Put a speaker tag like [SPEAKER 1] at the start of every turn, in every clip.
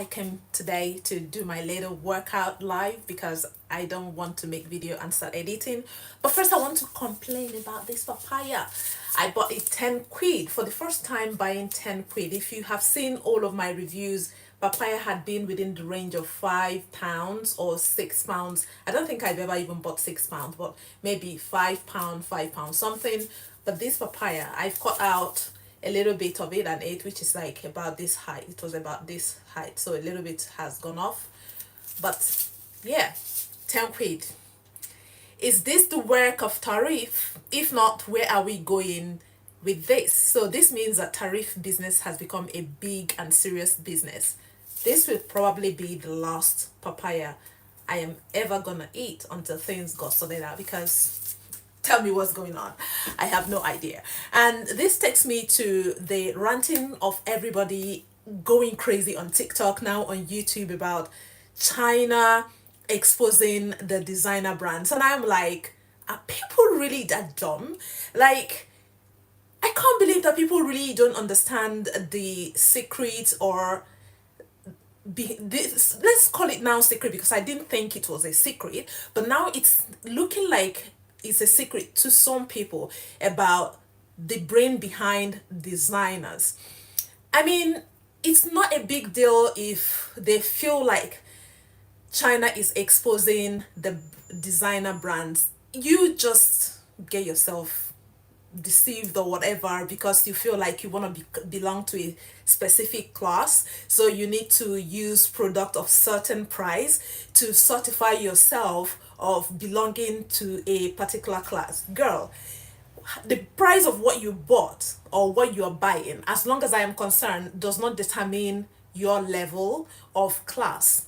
[SPEAKER 1] I came today to do my little workout live because I don't want to make video and start editing. But first I want to complain about this papaya. I bought it 10 quid for the first time, buying 10 quid. If you have seen all of my reviews, papaya had been within the range of £5 or £6. I don't think I've ever even bought £6, but maybe £5, £5 something. But this papaya, I've cut out a little bit of it and ate, which is like about this height. It was about this height, so a little bit has gone off. But yeah, 10 quid. Is this the work of Tarif? If not, where are we going with this? So this means that Tarif business has become a big and serious business. This will probably be the last papaya I am ever gonna eat until things got sorted out, because tell me what's going on. I have no idea. And this takes me to the ranting of everybody going crazy on TikTok, now on YouTube, about China exposing the designer brands. And I'm like, are people really that dumb? Like, I can't believe that people really don't understand the secret, or this, let's call it now secret, because I didn't think it was a secret, but now it's looking like it's a secret to some people about the brain behind designers. I mean, it's not a big deal if they feel like China is exposing the designer brands. You just get yourself deceived or whatever, because you feel like you want to belong to a specific class, so you need to use product of certain price to certify yourself of belonging to a particular class. Girl, the price of what you bought or what you are buying, as long as I am concerned, does not determine your level of class.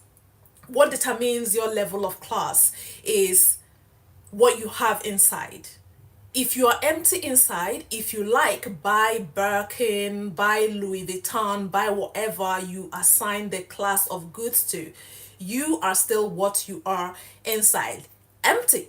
[SPEAKER 1] What determines your level of class is what you have inside. If you are empty inside, if you like, buy Birkin, buy Louis Vuitton, buy whatever you assign the class of goods to, you are still what you are inside, empty.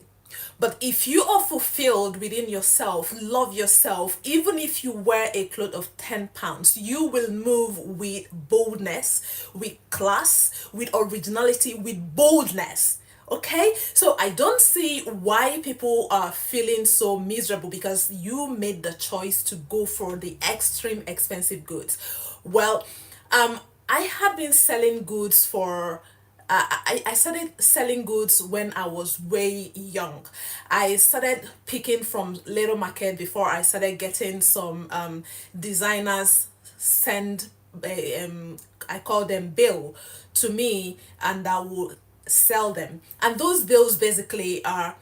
[SPEAKER 1] But if you are fulfilled within yourself, love yourself, even if you wear a cloth of £10, you will move with boldness, with class, with originality, with boldness. Okay, so I don't see why people are feeling so miserable because you made the choice to go for the extreme expensive goods. Well, I had been selling goods for I started selling goods when I was way young. I started picking from little market before I started getting some designers send I call them bill to me, and I will sell them. And those bills basically are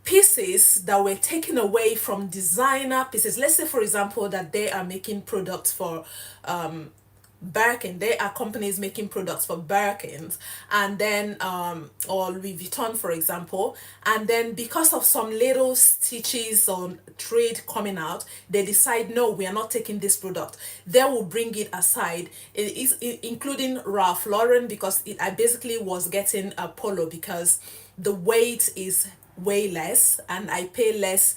[SPEAKER 1] pieces that were taken away from designer pieces. Let's say, for example, that they are making products for Birkin. There are companies making products for Birkins, and then or Louis Vuitton, for example, and then because of some little stitches on trade coming out, they decide, no, we are not taking this product. They will bring it aside. It is including Ralph Lauren, because I basically was getting a polo because the weight is way less and I pay less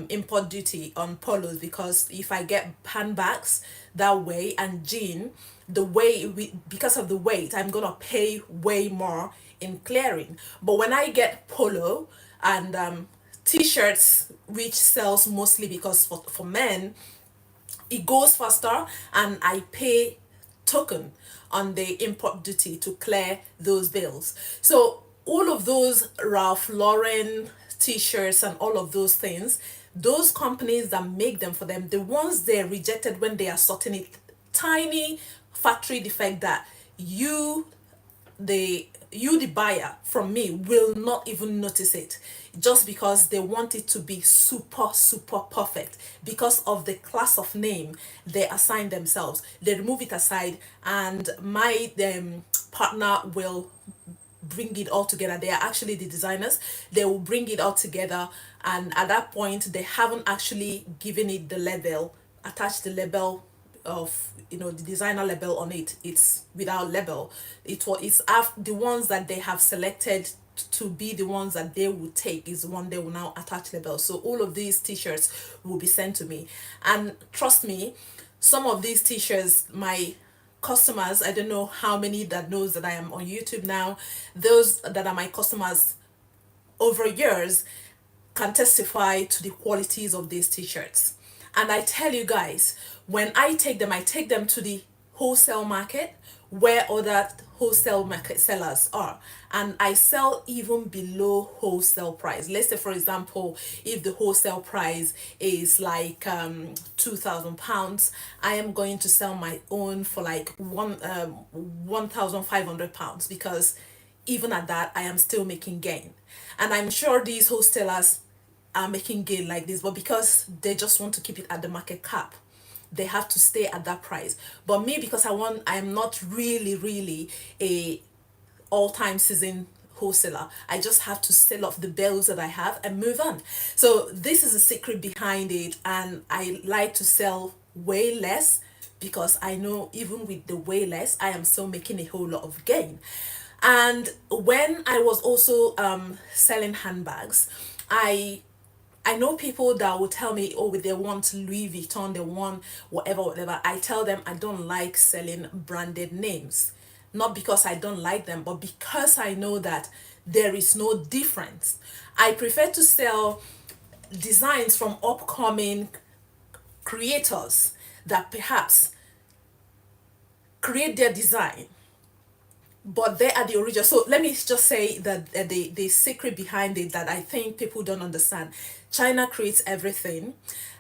[SPEAKER 1] import duty on polos, because if I get handbags that way and jean, the way because of the weight, I'm gonna pay way more in clearing. But when I get polo and t-shirts, which sells mostly because for men, it goes faster and I pay token on the import duty to clear those bills. So all of those Ralph Lauren t-shirts and all of those things, those companies that make them for them, the ones they rejected when they are sorting it, tiny factory defect that the buyer from me will not even notice it, just because they want it to be super perfect because of the class of name they assign themselves. They remove it aside, and my partner will bring it all together. They are actually the designers. They will bring it all together, and at that point they haven't actually given it the label, attached the label of, the designer label on it. It's without label. It's the ones that they have selected to be the ones that they will take is the one they will now attach label. So all of these t-shirts will be sent to me, and trust me, some of these t-shirts, my customers, I don't know how many that knows that I am on YouTube now, those that are my customers over years can testify to the qualities of these t-shirts. And I tell you guys, when I take them to the wholesale market where other wholesale market sellers are, and I sell even below wholesale price. Let's say, for example, if the wholesale price is like £2,000, I am going to sell my own for like £1,500, because even at that I am still making gain. And I'm sure these wholesalers are making gain like this, but because they just want to keep it at the market cap, they have to stay at that price. But me, because I'm not really a all-time season wholesaler, I just have to sell off the bells that I have and move on. So this is a secret behind it, and I like to sell way less, because I know even with the way less I am still making a whole lot of gain. And when I was also selling handbags, I I know people that will tell me, oh, they want Louis Vuitton, they want whatever, whatever. I tell them I don't like selling branded names. Not because I don't like them, but because I know that there is no difference. I prefer to sell designs from upcoming creators that perhaps create their design, but they are the original. So let me just say that the secret behind it that I think people don't understand: China creates everything,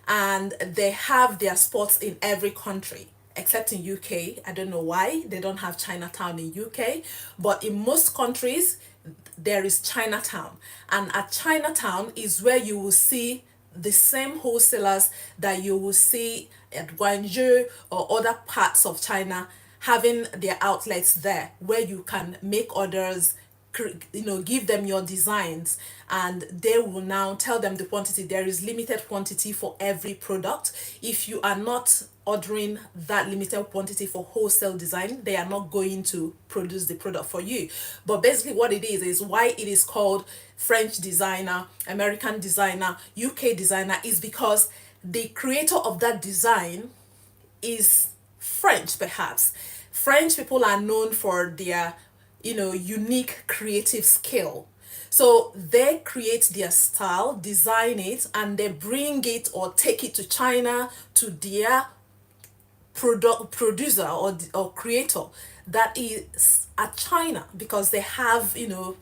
[SPEAKER 1] and they have their spots in every country except in UK. I don't know why they don't have Chinatown in UK, but in most countries there is Chinatown, and at Chinatown is where you will see the same wholesalers that you will see at Guangzhou or other parts of China having their outlets there, where you can make orders, give them your designs, and they will now tell them the quantity. There is limited quantity for every product. If you are not ordering that limited quantity for wholesale design, they are not going to produce the product for you. But basically what it is why it is called French designer, American designer, UK designer, is because the creator of that design is French, perhaps. French people are known for their, unique creative skill. So they create their style, design it, and they bring it or take it to China to their producer or creator that is at China, because they have, the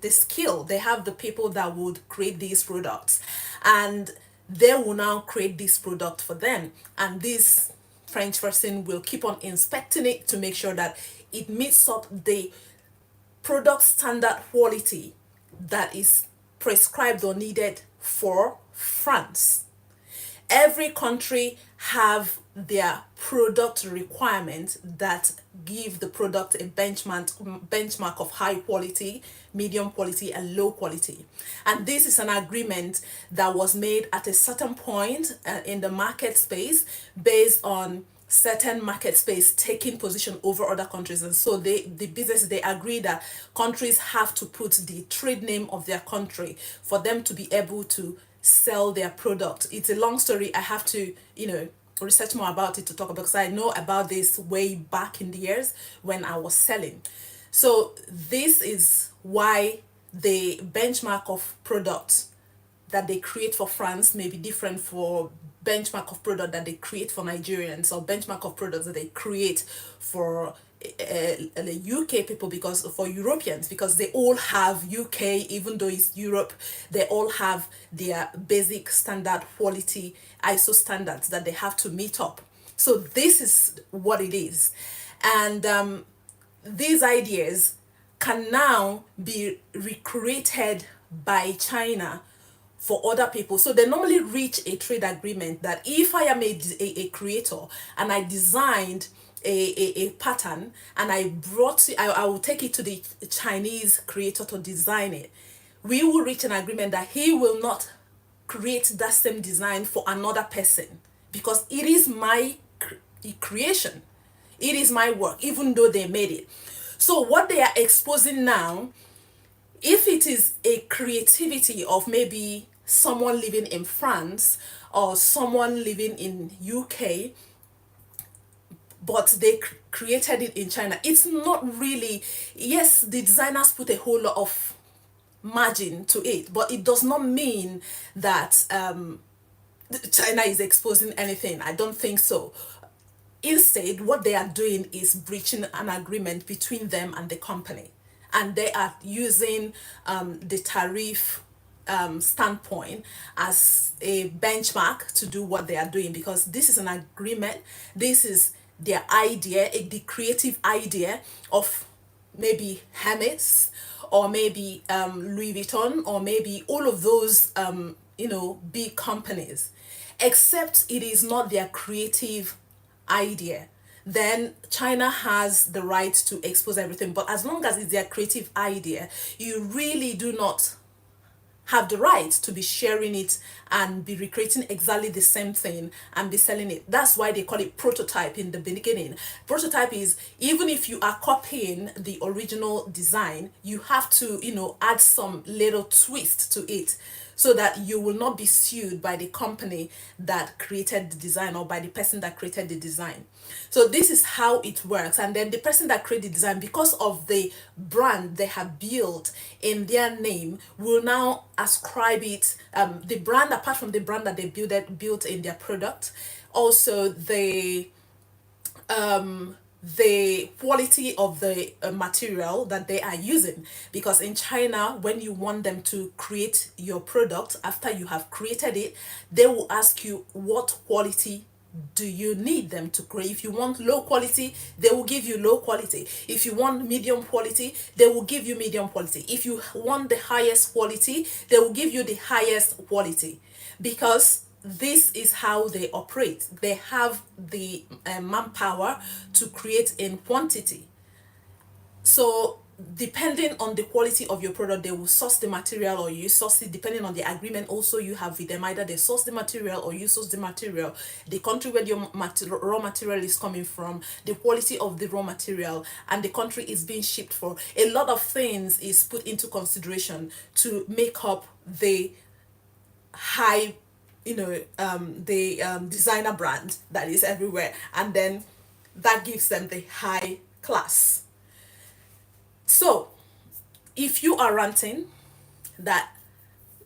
[SPEAKER 1] skill. They have the people that would create these products, and they will now create this product for them, and this French person will keep on inspecting it to make sure that it meets up the product standard quality that is prescribed or needed for France. Every country have their product requirements that give the product a benchmark of high quality, medium quality, and low quality. And this is an agreement that was made at a certain point in the market space, based on certain market space taking position over other countries. And so they agree that countries have to put the trade name of their country for them to be able to sell their product. It's a long story. I have to, research more about it to talk about, because I know about this way back in the years when I was selling. So this is why the benchmark of products that they create for France may be different for benchmark of product that they create for Nigerians, or benchmark of products that they create for the UK people, because for Europeans, because they all have UK, even though it's Europe, they all have their basic standard quality ISO standards that they have to meet up. So this is what it is. And these ideas can now be recreated by China for other people. So they normally reach a trade agreement that if I am a creator and I designed a pattern, and I will take it to the Chinese creator to design it, we will reach an agreement that he will not create that same design for another person, because it is my creation. It is my work, even though they made it. So what they are exposing now, if it is a creativity of maybe someone living in France or someone living in UK, but they created it in China. It's not really, yes, the designers put a whole lot of margin to it, but it does not mean that China is exposing anything. I don't think so. Instead, what they are doing is breaching an agreement between them and the company. And they are using the tariff standpoint as a benchmark to do what they are doing, because this is an agreement. This is their idea, the creative idea of maybe Hermes, or maybe Louis Vuitton, or maybe all of those big companies, except it is not their creative idea. Then China has the right to expose everything, but as long as it's their creative idea, you really do not have the right to be sharing it and be recreating exactly the same thing and be selling it. That's why they call it prototype in the beginning. Prototype is, even if you are copying the original design, you have to, add some little twist to it, so that you will not be sued by the company that created the design, or by the person that created the design. So this is how it works. And then the person that created the design, because of the brand they have built in their name, will now ascribe it, the brand, apart from the brand that they built in their product, also the quality of the material that they are using. Because in China, when you want them to create your product, after you have created it, they will ask you what quality do you need them to create. If you want low quality, they will give you low quality. If you want medium quality, they will give you medium quality. If you want the highest quality, they will give you the highest quality, because this is how they operate. They have the manpower to create in quantity. So depending on the quality of your product, they will source the material, or you source it, depending on the agreement also you have with them. Either they source the material or you source the material, the country where your raw material is coming from, the quality of the raw material, and the country is being shipped for. A lot of things is put into consideration to make up the high, the designer brand that is everywhere, and then that gives them the high class. So if you are ranting that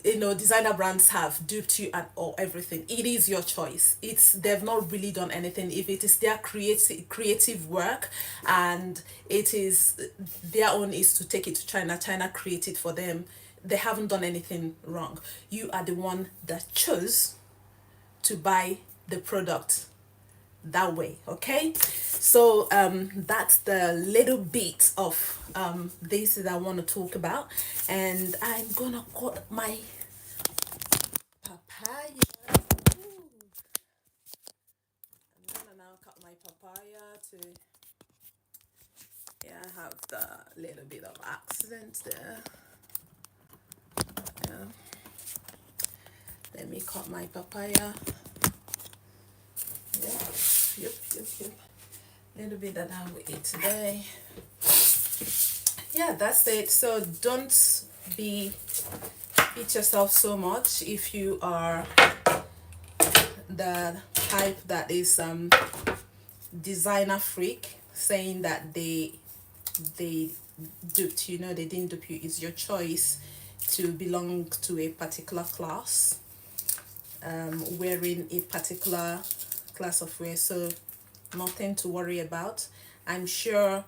[SPEAKER 1] designer brands have duped you and or everything, it is your choice. They've not really done anything. If it is their creative work, and it is their own is to take it to China create it for them, they haven't done anything wrong. You are the one that chose to buy the product that way. Okay, so that's the little bit of this that I want to talk about, and I'm gonna cut my papaya. Ooh. I'm gonna now cut my papaya to, yeah, I have the little bit of accident there. Yeah, let me cut my papaya. Yep. Little bit that I will eat today. Yeah, that's it. So don't beat yourself so much if you are the type that is designer freak, saying that they duped you. They didn't dupe you. It's your choice to belong to a particular class, wearing a particular class of wear. So nothing to worry about. I'm sure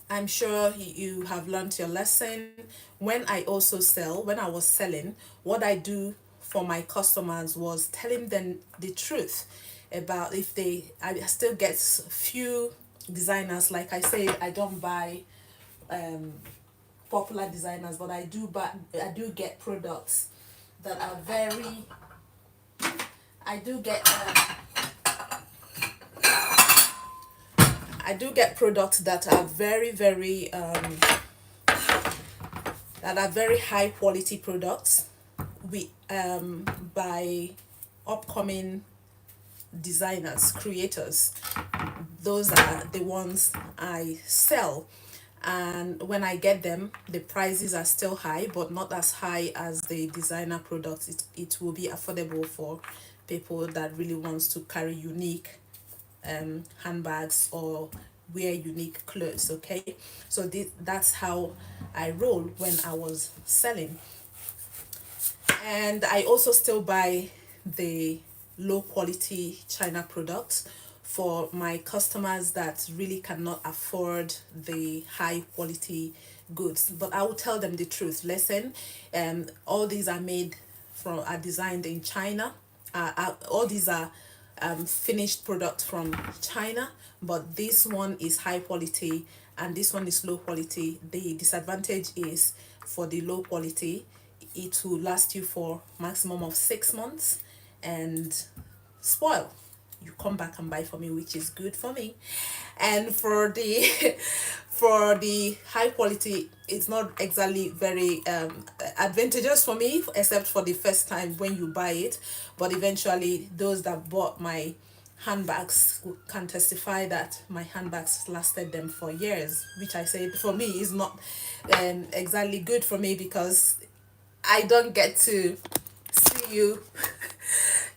[SPEAKER 1] you have learned your lesson. When I was selling, what I do for my customers was telling them the truth about, I still get few designers. Like I say, I don't buy popular designers, but I do get products that are very, I do get products that are very, very high quality products we by upcoming designers, creators. Those are the ones I sell, and when I get them, the prices are still high, but not as high as the designer products. It will be affordable for people that really wants to carry unique handbags or wear unique clothes. Okay, so that's how I roll when I was selling. And I also still buy the low quality China products for my customers that really cannot afford the high quality goods. But I will tell them the truth. Listen, all these are made from, are designed in China. All these are finished product from China, but this one is high quality and this one is low quality. The disadvantage is for the low quality, it will last you for maximum of 6 months and spoil. You come back and buy for me, which is good for me. And for the for the high quality, it's not exactly very advantageous for me, except for the first time when you buy it. But eventually those that bought my handbags can testify that my handbags lasted them for years, which I said for me is not exactly good for me, because I don't get to see you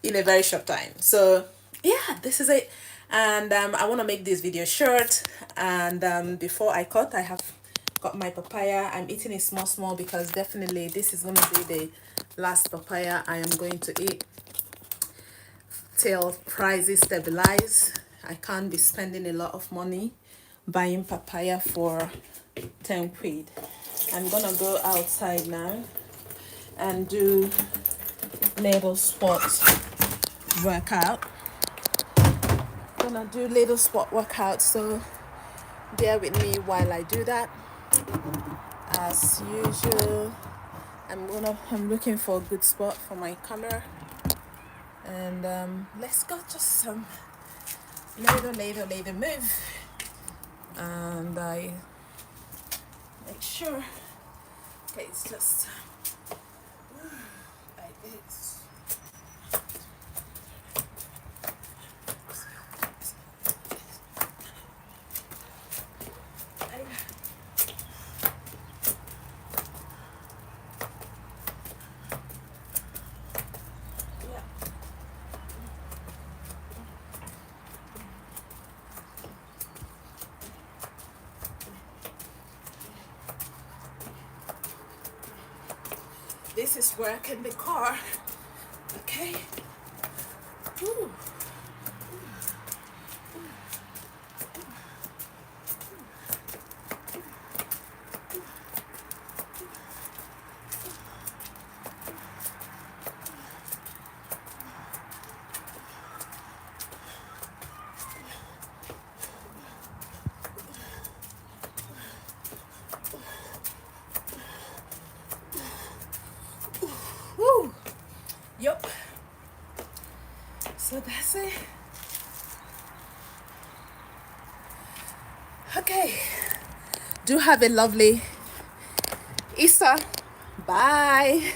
[SPEAKER 1] in a very short time. So yeah, this is it. And I want to make this video short. And before I cut, I have got my papaya. I'm eating it small because definitely this is going to be the last papaya I am going to eat till prices stabilize. I can't be spending a lot of money buying papaya for 10 quid. I'm gonna go outside now and do little squat workout. Gonna do little squat workout, so bear with me while I do that. As usual, I'm looking for a good spot for my camera, and let's go. Just some little move, and I make sure. Okay, it's just like this. This is work in the car. Okay. Ooh. Woo. Yup. So that's it. Okay. Do have a lovely Easter. Bye.